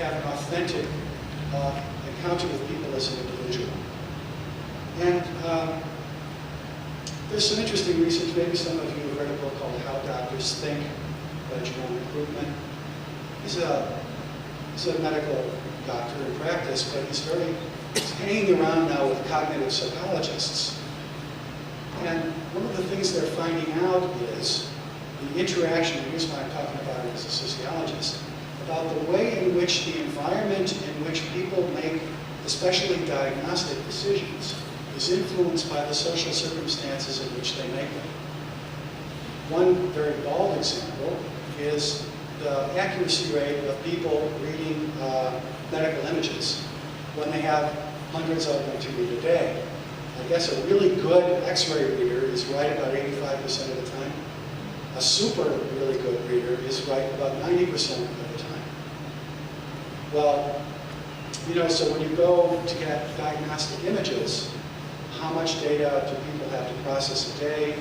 have an authentic encounter with people as an individual. And there's some interesting research. Maybe some of you have read a book called How Doctors Think by Jerome Krugman. He's a medical doctor in practice, but he's hanging around now with cognitive psychologists. And one of the things they're finding out is the interaction, and here's why I'm talking about it as a sociologist, about the way in which the environment in which people make especially diagnostic decisions is influenced by the social circumstances in which they make them. One very bald example is the accuracy rate of people reading medical images when they have hundreds of them to read a day. I guess a really good X-ray reader is right about 85% of the time. A super really good reader is right about 90% of the time. Well, so when you go to get diagnostic images, how much data do people have to process a day?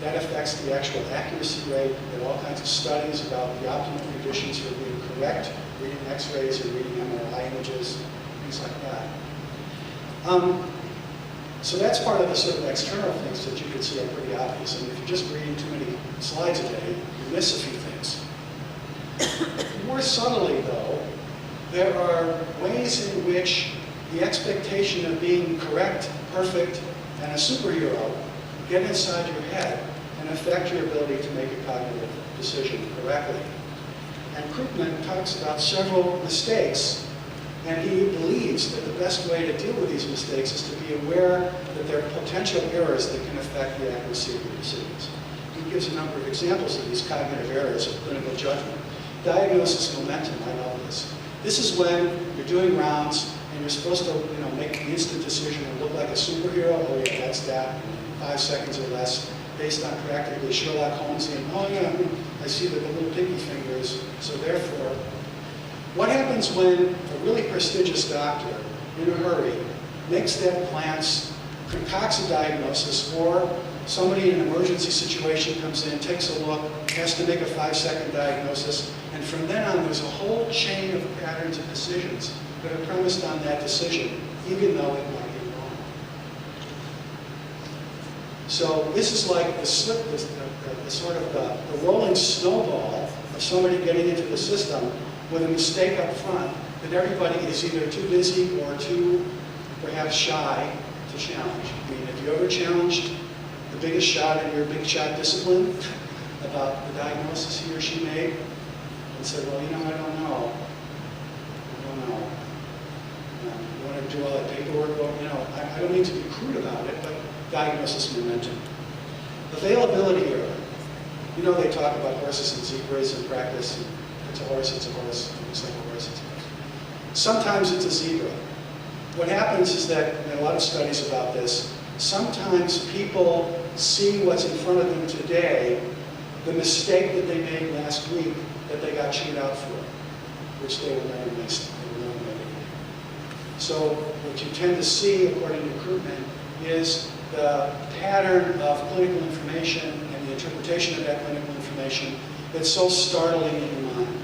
That affects the actual accuracy rate. There are all kinds of studies about the optimal conditions for being correct, reading X-rays or reading MRI images, things like that. So that's part of the sort of external things that you can see are pretty obvious. And if you're just reading too many slides a day, you miss a few things. More subtly, though, there are ways in which the expectation of being correct, perfect, and a superhero get inside your head and affect your ability to make a cognitive decision correctly. And Krugman talks about several mistakes, and he believes that the best way to deal with these mistakes is to be aware that there are potential errors that can affect the accuracy of your decisions. He gives a number of examples of these cognitive errors of clinical judgment. Diagnosis momentum, I know this. This is when you're doing rounds and you're supposed to make the instant decision and look like a superhero. Oh yeah, that's that. 5 seconds or less, based on practically Sherlock Holmesian, oh yeah, I see the little pinky fingers, so therefore. What happens when a really prestigious doctor, in a hurry, makes that glance, concocts a diagnosis, or somebody in an emergency situation comes in, takes a look, has to make a 5-second diagnosis, and from then on there's a whole chain of patterns of decisions that are premised on that decision, even though it might be wrong. So this is like the slip, the sort of the rolling snowball of somebody getting into the system with a mistake up front that everybody is either too busy or too perhaps shy to challenge. I mean, have you ever challenged the biggest shot in your big shot discipline about the diagnosis he or she made and said, well, I don't know. You want to do all that paperwork? Well, I don't mean to be crude about it, but diagnosis momentum. Availability error. They talk about horses and zebras in practice. It's a horse, it's a horse. It's like a horse, it's a horse. Sometimes it's a zebra. What happens is that, in a lot of studies about this, sometimes people see what's in front of them today, the mistake that they made last week that they got chewed out for, which they will learn next. So what you tend to see, according to Krugman, is the pattern of clinical information and the interpretation of that clinical information that's so startling in your mind.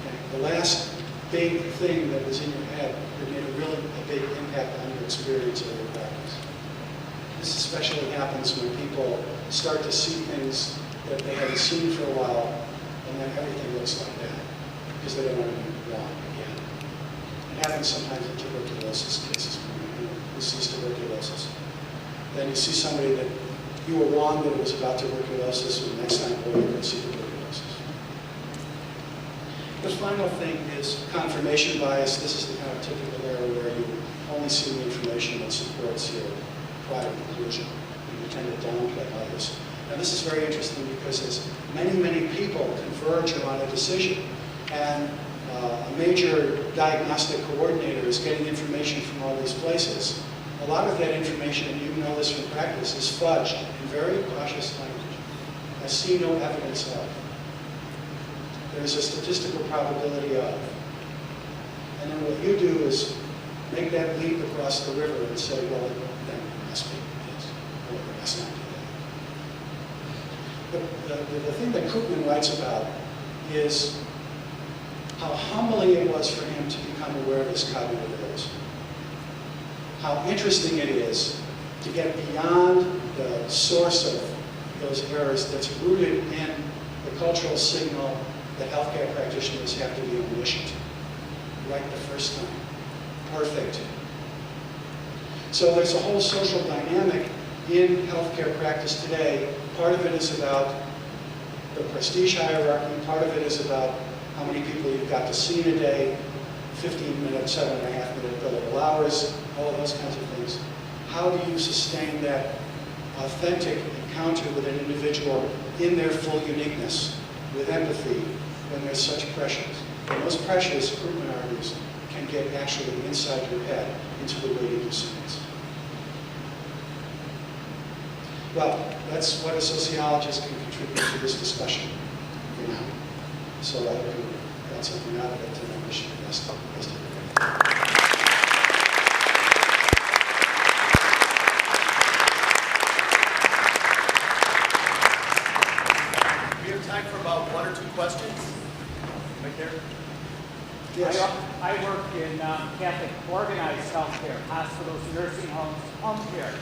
Okay. The last big thing that was in your head that made a big impact on your experience or your practice. This especially happens when people start to see things that they haven't seen for a while, and then everything looks like that because they don't want to be wrong again. It happens sometimes in tuberculosis cases when you see tuberculosis. Then you see somebody that you were wrong that it was about tuberculosis, and the next time you're going to see tuberculosis. The final thing is confirmation bias. This is the kind of typical error where you only see the information that supports your prior conclusion, and you tend to downplay others. Now this is very interesting because as many people converge around a decision, and a major diagnostic coordinator is getting information from all these places, a lot of that information, and you know this from practice, is fudged in very cautious language. I see no evidence of. There's a statistical probability of. And then what you do is make that leap across the river and say, well, then it must be this, or it must not be that. But the thing that Krugman writes about is how humbling it was for him to become aware of his cognitive errors. How interesting it is to get beyond the source of those errors that's rooted in the cultural signal that healthcare practitioners have to be omniscient, right the first time, perfect. So there's a whole social dynamic in healthcare practice today. Part of it is about the prestige hierarchy, part of it is about how many people you've got to see in a day, 15-minute, 7.5-minute billable hours, all of those kinds of things. How do you sustain that authentic encounter with an individual in their full uniqueness, with empathy, when there's such pressures? And those pressures, Krugman argues, can get actually inside your head, into the way you do science. Well, that's what a sociologist can contribute to this discussion for now. So I hope you got something out of it, and I wish you the best of it. We have time for about 1 or 2 questions. Right there. Yes. I work in Catholic organized healthcare, hospitals, nursing homes, home care.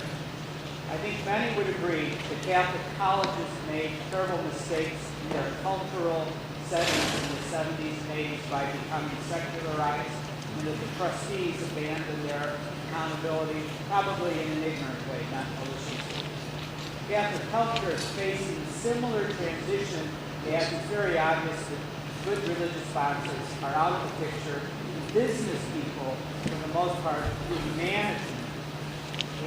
I think many would agree that Catholic colleges made terrible mistakes in their cultural settings in the 70s and 80s by becoming secularized, and that the trustees abandoned their accountability, probably in an ignorant way, not maliciously. Catholic healthcare is facing a similar transition, as it's very obvious that good religious sponsors are out of the picture, and business people, for the most part, through management,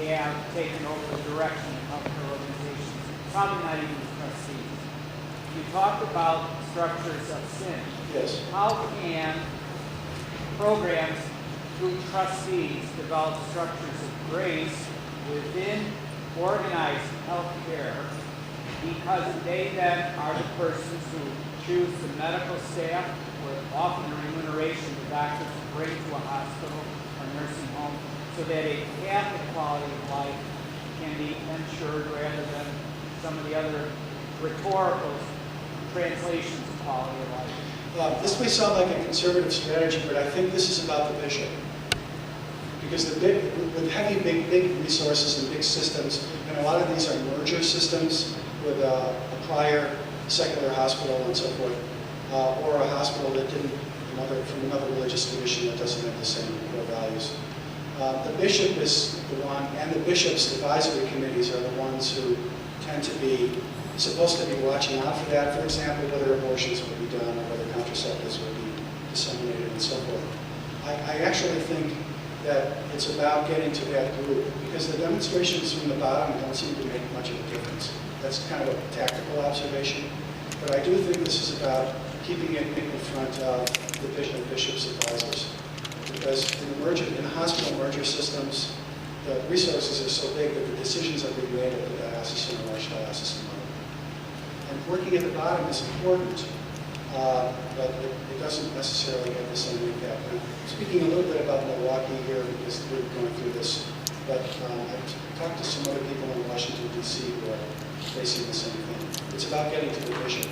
have taken over the direction of healthcare organizations, probably not even the trustees. You talked about structures of sin. Yes. How can programs through trustees develop structures of grace within organized healthcare, because they then are the persons who choose the medical staff, or often the remuneration the doctors bring to a hospital or nursing home, so that a Catholic quality of life can be ensured rather than some of the other rhetorical translations of quality of life. This may sound like a conservative strategy, but I think this is about the bishop. Because with heavy, big resources and big systems, and a lot of these are merger systems with a prior secular hospital and so forth, or a hospital that didn't, from another religious tradition that doesn't have the same core values. The bishop is the one, and the bishop's advisory committees are the ones who tend to be supposed to be watching out for that. For example, whether abortions will be done or whether contraceptives will be disseminated and so forth. I actually think that it's about getting to that group, because the demonstrations from the bottom don't seem to make much of a difference. That's kind of a tactical observation. But I do think this is about keeping it in front of the bishop's advisors. Because in the hospital merger systems, the resources are so big that the decisions are being made at the diocesan or archdiocesan level. And working at the bottom is important, but it doesn't necessarily have the same impact. I'm speaking a little bit about Milwaukee here because we're going through this, but I've talked to some other people in Washington, D.C. who are facing the same thing. It's about getting to the vision.